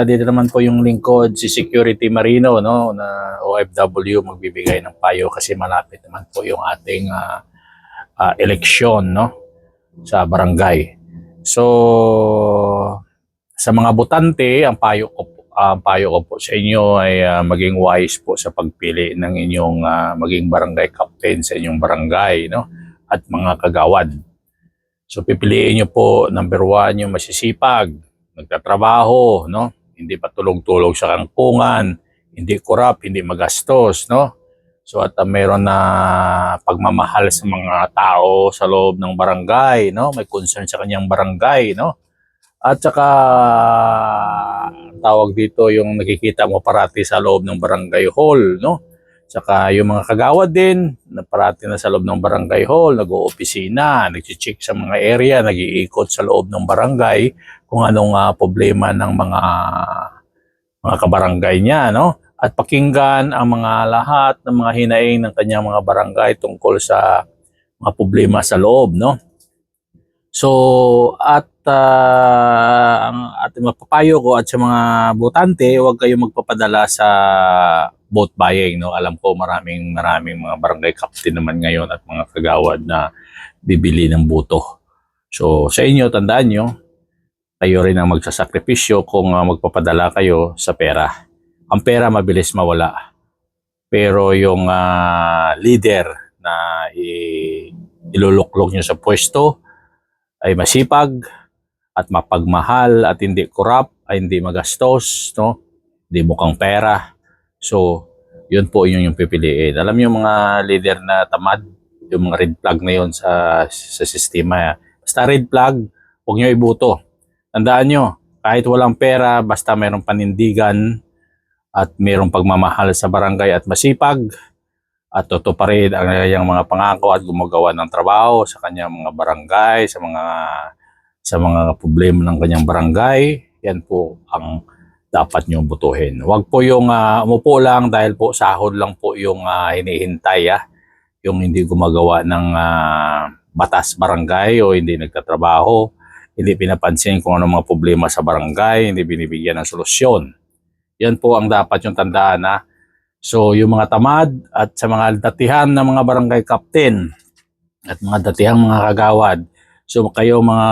Dito naman po yung lingkod, si Security Marino, no, na OFW magbibigay ng payo kasi malapit naman po yung ating eleksyon, no, sa barangay. So, sa mga botante, ang payo ko po sa inyo ay maging wise po sa pagpili ng inyong maging barangay captain sa inyong barangay, no, at mga kagawad. So, pipiliin nyo po, number 1, yung masisipag, nagtatrabaho, no? Hindi patulog-tulog sa kangkungan, hindi korap, hindi magastos, no? So at meron na pagmamahal sa mga tao sa loob ng barangay, no? May concern sa kanyang barangay, no? At saka tawag dito yung nakikita mo parati sa loob ng barangay hall, no? Saka yung mga kagawad din, na parati na sa loob ng barangay hall, nag-oopisina, nag-check sa mga area, nag-iikot sa loob ng barangay kung anong problema ng mga kabarangay niya, no? At pakinggan ang mga lahat ng mga hinaing ng kanyang mga barangay tungkol sa mga problema sa loob, no? So, at ang ating mapapayo ko at sa mga botante, huwag kayong magpapadala sa vote buying, no? Alam ko maraming mga barangay captain naman ngayon at mga kagawad na bibili ng boto. So, sa inyo, tandaan nyo, kayo rin ang magsasakripisyo kung magpapadala kayo sa pera. Ang pera mabilis mawala. Pero yung leader na iluluklok nyo sa pwesto ay masipag at mapagmahal at hindi corrupt, ay hindi magastos, no? Hindi mukhang pera. So, yun po yung pipiliin. Alam niyo mga leader na tamad, yung mga red flag na yun sa sistema. Basta red flag, huwag nyo ibuto. Tandaan nyo, kahit walang pera, basta mayroong panindigan at mayroong pagmamahal sa barangay at masipag at tutuparin ang kanyang mga pangako at gumagawa ng trabaho sa kanyang mga barangay, sa mga problema ng kanyang barangay, yan po ang dapat nyo butuhin. Huwag po yung umupo lang dahil po sahod lang po yung hinihintay, yung hindi gumagawa ng batas barangay o hindi nagtatrabaho, hindi pinapansin kung ano mga problema sa barangay, hindi binibigyan ng solusyon. Yan po ang dapat yung tandaan. So yung mga tamad at sa mga datihan na mga barangay captain at mga datihang mga kagawad, so kayo mga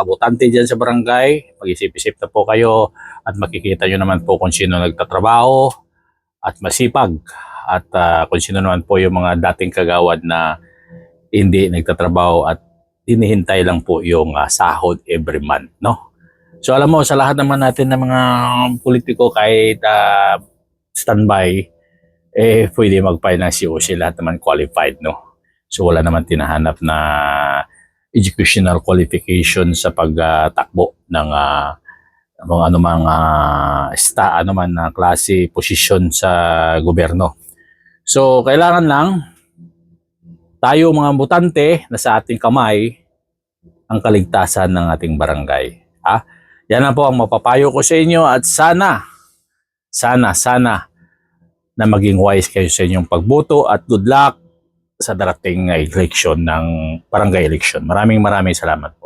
botante dyan sa barangay, mag-isip-isip na po kayo at makikita nyo naman po kung sino nagtatrabaho at masipag at kung sino naman po yung mga dating kagawad na hindi nagtatrabaho at hinihintay lang po yung sahod every month, no? So alam mo, sa lahat naman natin ng mga politiko kahit standby, pwede mag-file ng COC, lahat naman qualified, no? So wala naman tinahanap na educational qualification sa pagtakbo ng anumang na klase, posisyon sa gobyerno. So kailangan lang tayo mga botante na sa ating kamay ang kaligtasan ng ating barangay. Yan na po ang mapapayo ko sa inyo at sana na maging wise kayo sa inyong pagboto at good luck sa darating election ng barangay election. Maraming salamat.